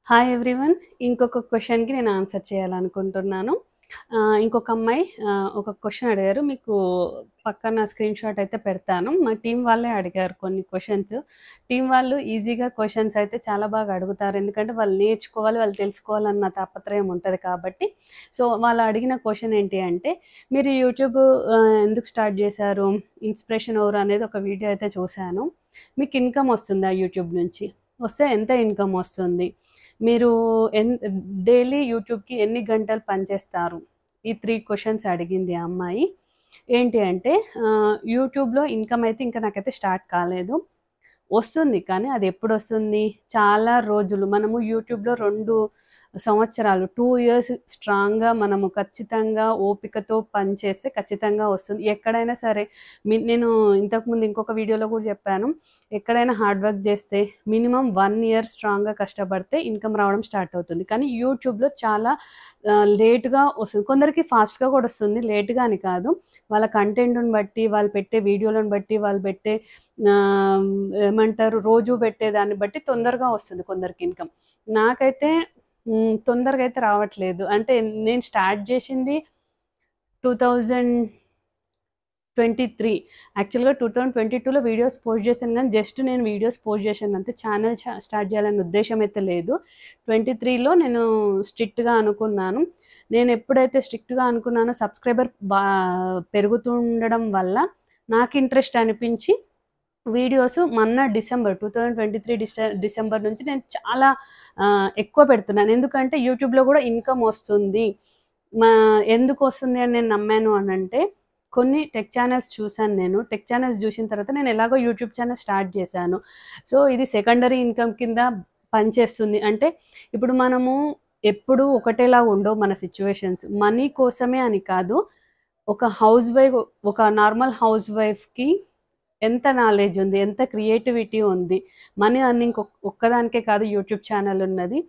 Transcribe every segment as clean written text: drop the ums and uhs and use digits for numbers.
Hi everyone. ఇంకొక క్వెషన్‌కి నేను answer చేయాలనుకుంటున్నాను. ఇంకొక అమ్మాయి ఒక క్వెషన్ అడిగారు. మీకు పక్కన స్క్రీన్‌షాట్ అయితే పెడతాను. మా టీమ్ వాళ్ళే అడిగారు కొన్ని క్వెషన్స్. టీమ్ వాళ్ళు ఈజీగా క్వెషన్స్ అయితే చాలా బాగా అడుగుతారు. ఎందుకంటే వాళ్ళు నేర్చుకోవాలి, వాళ్ళు తెలుసుకోవాలన్న తాపత్రయం ఉంటది కాబట్టి. సో, వాళ్ళు అడిగిన క్వెషన్ ఏంటి అంటే, మీరు యూట్యూబ్ ఎందుకు స్టార్ట్ చేశారు? ఇన్స్పిరేషన్ ఎవరు అనేది ఒక వీడియో అయితే చూశాను. మీకు ఇన్‌కమ్ వస్తుందా యూట్యూబ్ నుంచి? వస్తే ఎంత ఇన్‌కమ్ వస్తుంది? మీరు డైలీ యూట్యూబ్‌కి ఎన్ని గంటలు పనిచేస్తారు? ఈ 3 క్వెషన్స్ అడిగింది ఆ అమ్మాయి. ఏంటి అంటే యూట్యూబ్‌లో ఇన్‌కమ్ అయితే ఇంకా నాకైతే స్టార్ట్ కాలేదు. వస్తుంది. కానీ అది ఎప్పుడొస్తుంది? చాలా రోజులు మనము యూట్యూబ్‌లో 2 సంవత్సరాలు 2 ఇయర్స్ స్ట్రాంగ్‌గా మనము ఖచ్చితంగా ఓపికతో పని చేస్తే ఖచ్చితంగా వస్తుంది. ఎక్కడైనా సరే నేను ఇంతకుముందు ఇంకొక వీడియోలో కూడా చెప్పాను. ఎక్కడైనా హార్డ్ వర్క్ చేస్తే మినిమమ్ 1 ఇయర్ స్ట్రాంగ్‌గా కష్టపడితే ఇన్‌కమ్ రావడం స్టార్ట్ అవుతుంది. కానీ యూట్యూబ్‌లో చాలా లేట్‌గా వస్తుంది. కొందరికి ఫాస్ట్‌గా కూడా వస్తుంది. లేట్‌గా అని కాదు. వాళ్ళ కంటెంట్‌ని బట్టి, వాళ్ళు పెట్టే వీడియోలను బట్టి, వాళ్ళు పెట్టే ఆహ్, ఏమంటారు రోజు పెట్టేదాన్ని బట్టి తొందరగా వస్తుంది కొందరికి ఇన్‌కమ్. నాకైతే తొందరగా అయితే రావట్లేదు. అంటే నేను స్టార్ట్ చేసింది 2023. యాక్చువల్‌గా 2022లో వీడియోస్ పోస్ట్ చేశాను గానీ, జస్ట్ నేను వీడియోస్ పోస్ట్ చేశాను అంతే. ఛానెల్ స్టార్ట్ చేయాలనే ఉద్దేశ్యం అయితే లేదు. 23లో నేను స్ట్రిక్ట్‌గా అనుకున్నాను. నేను ఎప్పుడైతే స్ట్రిక్ట్‌గా అనుకున్నానో సబ్స్క్రైబర్ పెరుగుతుండడం వల్ల నాకు ఇంట్రెస్ట్ అనిపించి వీడియోస్ మొన్న డిసెంబర్ 2023 డిసెంబర్ నుంచి నేను చాలా ఎక్కువ పెడుతున్నాను. ఎందుకంటే యూట్యూబ్‌లో కూడా ఇన్‌కమ్ వస్తుంది. మా ఎందుకు వస్తుంది అని నేను నమ్మాను అనంటే, కొన్ని టెక్ ఛానెల్స్ చూసాను నేను. టెక్ ఛానెల్స్ చూసిన తర్వాత నేను ఎలాగో యూట్యూబ్ ఛానెల్ స్టార్ట్ చేశాను. సో, ఇది సెకండరీ ఇన్‌కమ్ కింద పనిచేస్తుంది. అంటే ఇప్పుడు మనము ఎప్పుడూ ఒకటేలా ఉండవు మన సిట్యుయేషన్స్. మనీ కోసమే అని కాదు. ఒక హౌస్ వైఫ్ ఒక నార్మల్ హౌస్ వైఫ్‌కి ఎంత నాలెడ్జ్ ఉంది, ఎంత క్రియేటివిటీ ఉంది. మనీ ఎర్నింగ్ ఒక్కదానికే కాదు యూట్యూబ్ ఛానల్ ఉన్నది.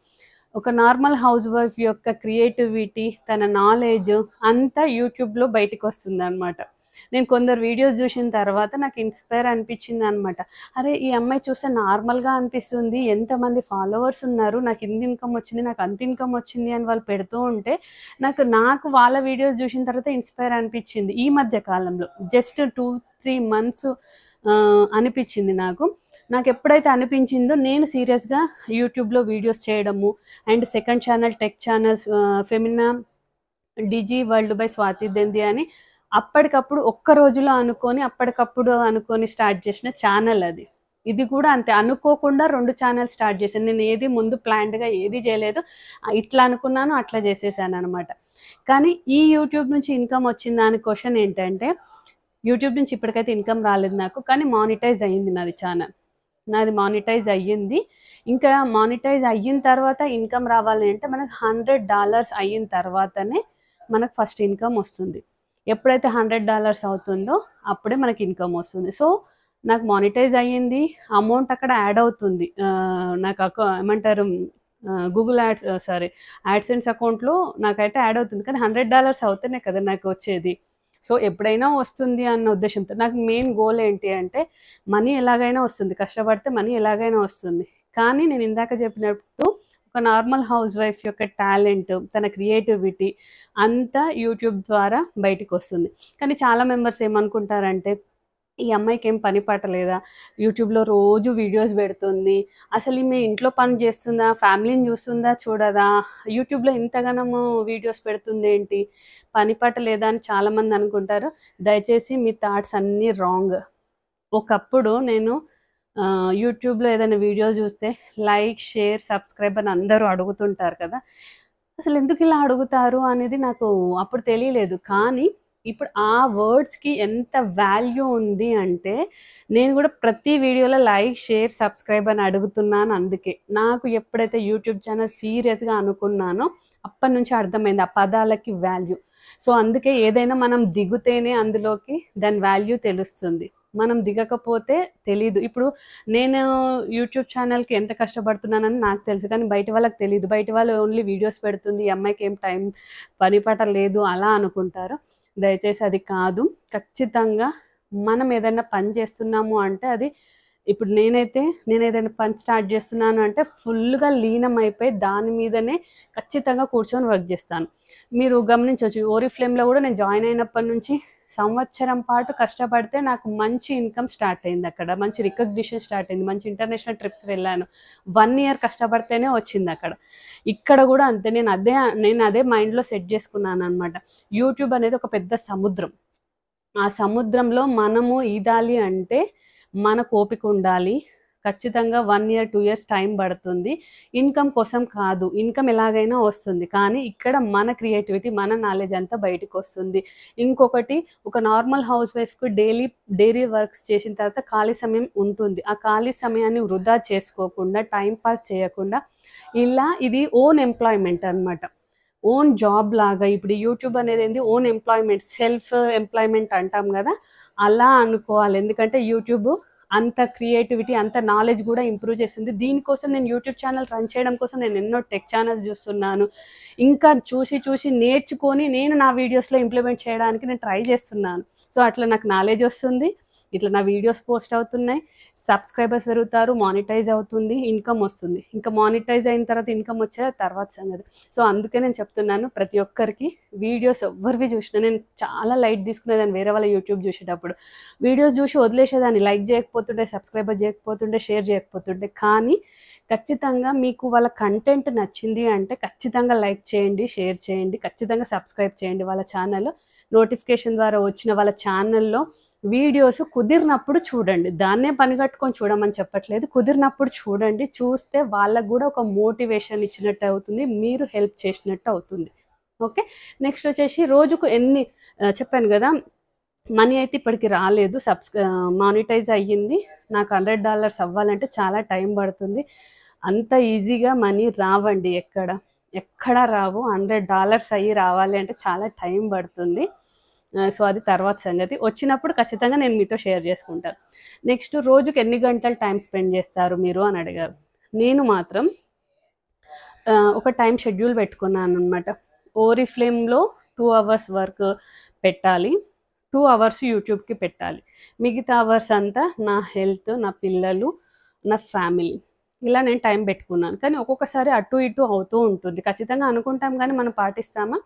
ఒక నార్మల్ హౌస్ వైఫ్ యొక్క క్రియేటివిటీ, తన నాలెడ్జ్ అంతా యూట్యూబ్‌లో బయటికొస్తుందనమాట. నేను కొందరు వీడియోస్ చూసిన తర్వాత నాకు ఇన్‌స్పైర్ అనిపించిందనమాట. అరే! ఈ అమ్మాయి చూస్తే నార్మల్‌గా అనిపిస్తుంది. ఎంతమంది ఫాలోవర్స్ ఉన్నారు. నాకు ఇన్ని ఇన్‌కమ్ వచ్చింది, నాకు అంత ఇన్‌కమ్ వచ్చింది అని వాళ్ళు పెడుతూ ఉంటే నాకు వాళ్ళ వీడియోస్ చూసిన తర్వాత ఇన్‌స్పైర్ అనిపించింది. ఈ మధ్య కాలంలో జస్ట్ 2, 3 మంత్స్ అనిపించింది నాకు. నాకెప్పుడైతే అనిపించిందో నేను సీరియస్‌గా యూట్యూబ్‌లో వీడియోస్ చేయడము and second channel tech channels Femina Digi World by Swathi దెంది అని అప్పటికప్పుడు ఒక్క రోజులో అప్పటికప్పుడు అనుకోని స్టార్ట్ చేసిన ఛానల్ అది. ఇది కూడా అంతే అనుకోకుండా 2 ఛానల్స్ స్టార్ట్ చేశాను. నేను ఏది ముందు ప్లాన్డ్‌గా ఏది చేయలేదు. ఇట్లా అనుకున్నాను అట్లా చేసేసాననమాట. కానీ ఈ యూట్యూబ్ నుంచి ఇన్‌కమ్ వచ్చిందా అని క్వెషన్ ఏంటంటే, యూట్యూబ్ నుంచి ఇప్పటికైతే ఇన్‌కమ్ రాలేదు నాకు. కానీ మానిటైజ్ అయింది నాది ఛానల్. నాది మానిటైజ్ అయ్యింది. ఇంకా మానిటైజ్ అయిన తర్వాత ఇన్‌కమ్ రావాలి అంటే మనకు $100 అయిన తర్వాతనే మనకు ఫస్ట్ ఇన్‌కమ్ వస్తుంది. ఎప్పుడైతే $100 అవుతుందో అప్పుడే మనకి ఇన్‌కమ్ వస్తుంది. సో, నాకు మానిటైజ్ అయ్యింది. అమౌంట్ అక్కడ యాడ్ అవుతుంది. నాకు ఏమంటారు గూగుల్ యాడ్స్ యాడ్సెన్స్ అకౌంట్‌లో నాకైతే యాడ్ అవుతుంది. కానీ $100 అవుతేనే కదా నాకు వచ్చేది. సో, ఎప్పుడైనా వస్తుంది అన్న ఉద్దేశంతో నాకు మెయిన్ గోల్ ఏంటి అంటే మనీ ఎలాగైనా వస్తుంది. కష్టపడితే మనీ ఎలాగైనా వస్తుంది. కానీ నేను ఇందాక చెప్పినట్టు ఒక నార్మల్ హౌస్ వైఫ్ యొక్క టాలెంట్, తన క్రియేటివిటీ అంతా యూట్యూబ్ ద్వారా బయటికొస్తుంది. కానీ చాలా మెంబర్స్ ఏమనుకుంటారంటే, ఈ అమ్మాయికేం పని పాట లేదా? యూట్యూబ్‌లో రోజు వీడియోస్ పెడుతుంది. అసలు ఈమె ఇంట్లో పని చేస్తుందా? ఫ్యామిలీని చూస్తుందా? చూడదా? యూట్యూబ్‌లో ఇంతగనము వీడియోస్ పెడుతుందేంటి? పని పాట లేదా అని చాలామంది అనుకుంటారు. దయచేసి మీ థాట్స్ అన్నీ రాంగ్. ఒకప్పుడు నేను యూట్యూబ్‌లో ఏదైనా వీడియో చూస్తే లైక్, షేర్, సబ్స్క్రైబ్ అని అందరూ అడుగుతుంటారు కదా! అసలెందుకు ఇలా అడుగుతారు అనేది నాకు అప్పుడు తెలియలేదు. కానీ ఇప్పుడు ఆ వర్డ్స్‌కి ఎంత వాల్యూ ఉంది అంటే, నేను కూడా ప్రతి వీడియోలో లైక్, షేర్, సబ్స్క్రైబ్ అని అడుగుతున్నాను అందుకే. నాకు ఎప్పుడైతే యూట్యూబ్ ఛానల్ సీరియస్‌గా అనుకున్నానో అప్పటినుంచి అర్థమైంది ఆ పదాలకి వాల్యూ. సో, అందుకే ఏదైనా మనం దిగుతేనే అందులోకి దాని వాల్యూ తెలుస్తుంది. మనం దిగకపోతే తెలీదు. ఇప్పుడు నేను యూట్యూబ్ ఛానల్‌కి ఎంత కష్టపడుతున్నానని నాకు తెలుసు. కానీ బయట వాళ్ళకి తెలీదు. బయట వాళ్ళు ఓన్లీ వీడియోస్ పెడుతుంది. ఈ అమ్మాయికి ఏం పని పాట లేదు అలా అనుకుంటారు. దయచేసి అది కాదు. ఖచ్చితంగా మనం ఏదైనా పని చేస్తున్నాము అంటే అది ఇప్పుడు నేను ఏదైనా పని స్టార్ట్ చేస్తున్నాను అంటే ఫుల్గా లీనమైపోయి దాని మీదనే ఖచ్చితంగా కూర్చొని వర్క్ చేస్తాను. మీరు గమనించవచ్చు ఓరిఫ్లేమ్లో కూడా నేను జాయిన్ అయినప్పటి నుంచి సంవత్సరం పాటు కష్టపడితే నాకు మంచి ఇన్కమ్ స్టార్ట్ అయింది, అక్కడ మంచి రికగ్నిషన్ స్టార్ట్ అయింది, మంచి ఇంటర్నేషనల్ ట్రిప్స్ వెళ్ళాను. 1 ఇయర్ కష్టపడితేనే వచ్చింది అక్కడ. ఇక్కడ కూడా అంతే, నేను అదే మైండ్లో సెట్ చేసుకున్నాను అనమాట. యూట్యూబ్ అనేది ఒక పెద్ద సముద్రం. ఆ సముద్రంలో మనము ఈదాలి అంటే మనకు ఓపిక ఉండాలి. ఖచ్చితంగా 1 ఇయర్ 2 ఇయర్స్ టైం పడుతుంది. ఇన్కమ్ కోసం కాదు, ఇన్కమ్ ఎలాగైనా వస్తుంది, కానీ ఇక్కడ మన క్రియేటివిటీ మన నాలెడ్జ్ అంతా బయటకు వస్తుంది. ఇంకొకటి, ఒక నార్మల్ హౌస్ వైఫ్కి డైలీ వర్క్స్ చేసిన తర్వాత ఖాళీ సమయం ఉంటుంది. ఆ ఖాళీ సమయాన్ని వృధా చేసుకోకుండా, టైం పాస్ చేయకుండా ఇది ఓన్ ఎంప్లాయ్మెంట్ అనమాట, ఓన్ జాబ్ లాగా. ఇప్పుడు యూట్యూబ్ అనేది ఏంది, ఓన్ ఎంప్లాయ్మెంట్, సెల్ఫ్ ఎంప్లాయ్మెంట్ అంటాం కదా, అలా అనుకోవాలి. ఎందుకంటే యూట్యూబ్ అంత క్రియేటివిటీ అంత నాలెడ్జ్ కూడా ఇంప్రూవ్ చేస్తుంది. దీనికోసం నేను యూట్యూబ్ ఛానల్ రన్ చేయడం కోసం నేను ఎన్నో టెక్ ఛానల్స్ చూస్తున్నాను. ఇంకా చూసి నేర్చుకొని నేను నా వీడియోస్లో ఇంప్లిమెంట్ చేయడానికి నేను ట్రై చేస్తున్నాను. సో అట్లా నాకు నాలెడ్జ్ వస్తుంది, ఇట్లా నా వీడియోస్ పోస్ట్ అవుతున్నాయి, సబ్స్క్రైబర్స్ పెరుగుతారు, మానిటైజ్ అవుతుంది, ఇన్కమ్ వస్తుంది. ఇంకా మానిటైజ్ అయిన తర్వాత ఇన్కమ్ వచ్చే తర్వాత సంగతి. సో అందుకే నేను చెప్తున్నాను ప్రతి ఒక్కరికి, వీడియోస్ ఎవరివి చూసినా నేను చాలా లైట్ తీసుకునేదాన్ని. వేరే వాళ్ళ యూట్యూబ్ చూసేటప్పుడు వీడియోస్ చూసి వదిలేసేదాన్ని, లైక్ చేయకపోతుండే, సబ్స్క్రైబర్ చేయకపోతుండే, షేర్ చేయకపోతుండే. కానీ ఖచ్చితంగా మీకు వాళ్ళ కంటెంట్ నచ్చింది అంటే ఖచ్చితంగా లైక్ చేయండి, షేర్ చేయండి, ఖచ్చితంగా సబ్స్క్రైబ్ చేయండి వాళ్ళ ఛానల్. నోటిఫికేషన్ ద్వారా వచ్చిన వాళ్ళ ఛానల్లో వీడియోస్ కుదిరినప్పుడు చూడండి, దాన్నే పనిగట్టుకొని చూడమని చెప్పట్లేదు, కుదిరినప్పుడు చూడండి. చూస్తే వాళ్ళకు కూడా ఒక మోటివేషన్ ఇచ్చినట్టు అవుతుంది, మీరు హెల్ప్ చేసినట్టు అవుతుంది. ఓకే, నెక్స్ట్ వచ్చేసి రోజుకు చెప్పాను కదా, మనీ అయితే ఇప్పటికి రాలేదు, మానిటైజ్ అయ్యింది. నాకు $100 అవ్వాలంటే చాలా టైం పడుతుంది. అంత ఈజీగా మనీ రావండి, ఎక్కడ రావు. $100 అయ్యి రావాలి అంటే చాలా టైం పడుతుంది. సో అది తర్వాత సంగతి. వచ్చినప్పుడు ఖచ్చితంగా నేను మీతో షేర్ చేసుకుంటాను. నెక్స్ట్, రోజుకి ఎన్ని గంటలు టైం స్పెండ్ చేస్తారు మీరు అని అడిగారు. నేను మాత్రం ఒక టైం షెడ్యూల్ పెట్టుకున్నాను అనమాట. ఓరిఫ్లేమ్లో 2 అవర్స్ వర్క్ పెట్టాలి, 2 అవర్స్ యూట్యూబ్కి పెట్టాలి, మిగతా అవర్స్ అంతా నా హెల్త్, నా పిల్లలు, నా ఫ్యామిలీ, ఇలా నేను టైం పెట్టుకున్నాను. కానీ ఒక్కొక్కసారి అటు ఇటు అవుతూ ఉంటుంది. ఖచ్చితంగా అనుకుంటాం కానీ మనం పాటిస్తామా?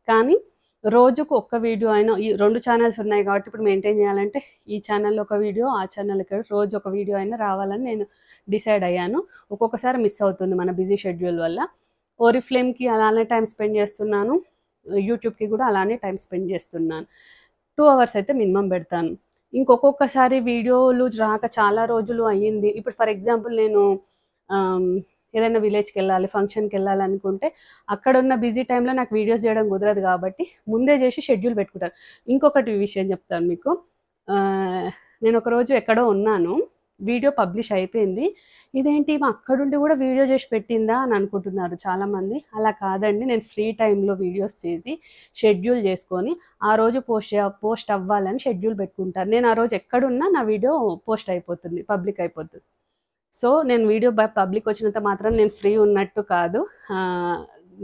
కానీ రోజుకు ఒక్క వీడియో అయినా, ఈ 2 ఛానల్స్ ఉన్నాయి కాబట్టి ఇప్పుడు మెయింటైన్ చేయాలంటే ఈ ఛానల్లో ఒక వీడియో, ఆ ఛానల్కి రోజు ఒక వీడియో అయినా రావాలని నేను డిసైడ్ అయ్యాను. ఒక్కొక్కసారి మిస్ అవుతుంది మన బిజీ షెడ్యూల్ వల్ల. ఓరిఫ్లేమ్కి అలానే టైం స్పెండ్ చేస్తున్నాను, యూట్యూబ్కి కూడా అలానే టైం స్పెండ్ చేస్తున్నాను. 2 అవర్స్ అయితే మినిమం పెడతాను. ఇంకొకసారి వీడియోలు రాక చాలా రోజులు అయ్యింది. ఇప్పుడు ఫర్ ఎగ్జాంపుల్ నేను ఏదైనా విలేజ్కి వెళ్ళాలి, ఫంక్షన్కి వెళ్ళాలి అనుకుంటే అక్కడ ఉన్న బిజీ టైంలో నాకు వీడియోస్ చేయడం కుదరదు కాబట్టి ముందే చేసి షెడ్యూల్ పెట్టుకుంటాను. ఇంకొకటి విషయం చెప్తాను మీకు. నేను ఒకరోజు ఎక్కడో ఉన్నాను, వీడియో పబ్లిష్ అయిపోయింది. ఇదేంటి మా అక్కడుండి కూడా వీడియో చేసి పెట్టిందా అని అనుకుంటున్నారు చాలామంది. అలా కాదండి, నేను ఫ్రీ టైంలో వీడియోస్ చేసి షెడ్యూల్ చేసుకొని ఆ రోజు పోస్ట్ అవ్వాలని షెడ్యూల్ పెట్టుకుంటాను. నేను ఆ రోజు ఎక్కడున్నా నా వీడియో పోస్ట్ అయిపోతుంది, పబ్లిక్ అయిపోతుంది. సో నేను వీడియో పబ్లిక్ వచ్చినంత మాత్రం నేను ఫ్రీ ఉన్నట్టు కాదు,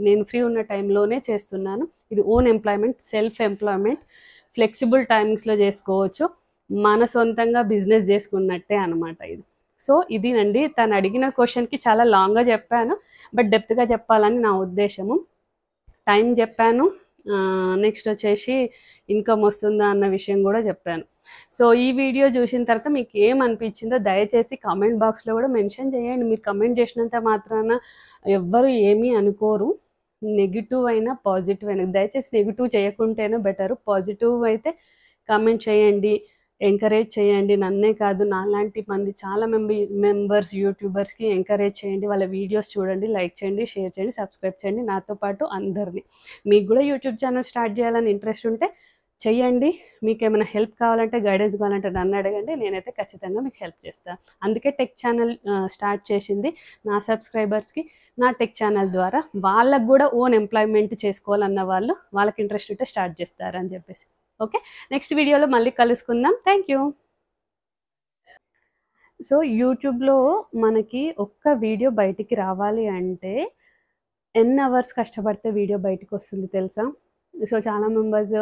నేను ఫ్రీ ఉన్న టైంలోనే చేస్తున్నాను. ఇది own employment, self employment, flexible టైమింగ్స్లో చేసుకోవచ్చు, మన సొంతంగా బిజినెస్ చేసుకున్నట్టే అనమాట ఇది. సో ఇదేనండి, తను అడిగిన క్వశ్చన్కి చాలా లాంగ్గా చెప్పాను, బట్ డెప్త్గా చెప్పాలని నా ఉద్దేశము. టైం చెప్పాను, నెక్స్ట్ వచ్చేసి ఇన్కమ్ వస్తుందా అన్న విషయం కూడా చెప్పాను. సో ఈ వీడియో చూసిన తర్వాత మీకు ఏమనిపించిందో దయచేసి కామెంట్ బాక్స్లో కూడా మెన్షన్ చేయండి. మీరు కమెంట్ చేసినంత మాత్రాన ఎవ్వరు ఏమీ అనుకోరు, నెగిటివ్ అయినా పాజిటివ్ అయినా. దయచేసి నెగిటివ్ చేయకుంటేనే బెటరు, పాజిటివ్ అయితే కామెంట్ చేయండి, ఎంకరేజ్ చేయండి. నన్నే కాదు, నాలాంటి మంది చాలా మెంబర్స్ యూట్యూబర్స్కి ఎంకరేజ్ చేయండి. వాళ్ళ వీడియోస్ చూడండి, లైక్ చేయండి, షేర్ చేయండి, సబ్స్క్రైబ్ చేయండి, నాతో పాటు అందరినీ. మీకు కూడా యూట్యూబ్ ఛానల్ స్టార్ట్ చేయాలని ఇంట్రెస్ట్ ఉంటే చెయ్యండి. మీకు ఏమైనా హెల్ప్ కావాలంటే, గైడెన్స్ కావాలంటే నన్ను అడగండి, నేనైతే ఖచ్చితంగా మీకు హెల్ప్ చేస్తాను. అందుకే టెక్ ఛానల్ స్టార్ట్ చేసింది నా సబ్స్క్రైబర్స్కి. నా టెక్ ఛానల్ ద్వారా వాళ్ళకు కూడా ఓన్ ఎంప్లాయ్మెంట్ చేసుకోవాలన్న వాళ్ళకి ఇంట్రెస్ట్ ఉంటే స్టార్ట్ చేస్తారని చెప్పేసి. ఓకే, నెక్స్ట్ వీడియోలో మళ్ళీ కలుసుకుందాం. Thank you. సో యూట్యూబ్లో మనకి ఒక్క వీడియో బయటికి రావాలి అంటే ఎన్ని అవర్స్ కష్టపడితే వీడియో బయటకు వస్తుంది తెలుసా? సో, చాలా మెంబర్స్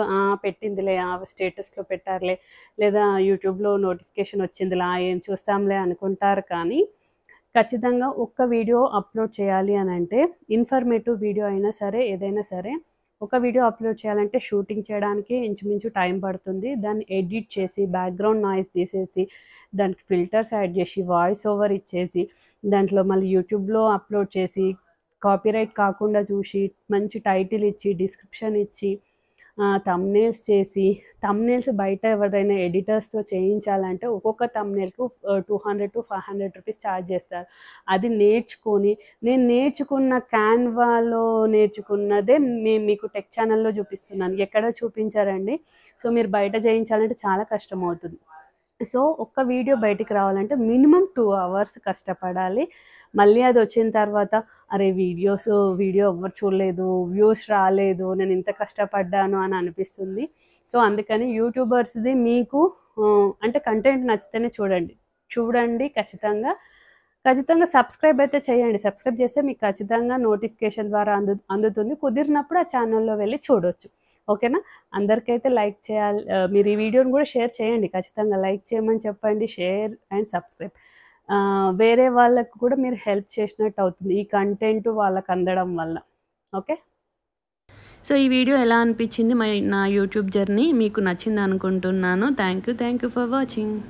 పెట్టిందిలే స్టేటస్‌లో పెట్టారులే, లేదా యూట్యూబ్‌లో నోటిఫికేషన్ వచ్చిందిలా ఏం చూస్తాంలే అనుకుంటారు. కానీ ఖచ్చితంగా ఒక్క వీడియో అప్లోడ్ చేయాలి అనంటే, ఇన్ఫర్మేటివ్ వీడియో అయినా సరే, ఏదైనా సరే, ఒక వీడియో అప్లోడ్ చేయాలంటే షూటింగ్ చేయడానికి ఇంచుమించు టైం పడుతుంది. దాన్ని ఎడిట్ చేసి, బ్యాక్‌గ్రౌండ్ నాయిస్ తీసేసి, దానికి ఫిల్టర్స్ యాడ్ చేసి, వాయిస్ ఓవర్ ఇచ్చేసి, దాంట్లో మళ్ళీ యూట్యూబ్‌లో అప్లోడ్ చేసి, కాపీరైట్ కాకుండా చూసి, మంచి టైటిల్ ఇచ్చి, డిస్క్రిప్షన్ ఇచ్చి, థంబ్‌నెయిల్స్ చేసి, థంబ్‌నెయిల్స్ బయట ఎవరైనా ఎడిటర్స్‌తో చేయించాలంటే ఒక్కొక్క థంబ్‌నెయిల్‌కు 200-500 రూపీస్ ఛార్జ్ చేస్తారు. అది నేర్చుకొని, నేను నేర్చుకున్న క్యాన్వాలో నేర్చుకున్నదే మీకు టెక్ ఛానల్‌లో చూపిస్తున్నాను. ఎక్కడో చూపించరండి. సో, మీరు బయట చేయించాలంటే చాలా కష్టమవుతుంది. సో, ఒక్క వీడియో బయటికి రావాలంటే మినిమమ్ 2 అవర్స్ కష్టపడాలి. మళ్ళీ అది వచ్చిన తర్వాత అరే! వీడియో ఎవ్వరు చూడలేదు, వ్యూస్ రాలేదు, నేను ఇంత కష్టపడ్డాను అని అనిపిస్తుంది. సో, అందుకని యూట్యూబర్స్‌ది మీకు అంటే కంటెంట్ నచ్చితేనే చూడండి ఖచ్చితంగా. ఖచ్చితంగా సబ్స్క్రైబ్ అయితే చేయండి. సబ్స్క్రైబ్ చేస్తే మీకు ఖచ్చితంగా నోటిఫికేషన్ ద్వారా అందుతుంది. కుదిరినప్పుడు ఆ ఛానల్‌లో వెళ్ళి చూడొచ్చు. ఓకేనా? అందరికైతే లైక్ చేయాలి. మీరు ఈ వీడియోని కూడా షేర్ చేయండి. ఖచ్చితంగా లైక్ చేయమని చెప్పండి. Share and subscribe. వేరే వాళ్ళకు కూడా మీరు హెల్ప్ చేసినట్టు అవుతుంది. ఈ కంటెంట్ వాళ్ళకి అందడం వల్ల. ఓకే? సో, ఈ వీడియో ఎలా అనిపించింది? నా యూట్యూబ్ జర్నీ మీకు నచ్చిందనుకుంటున్నాను. Thank you for watching.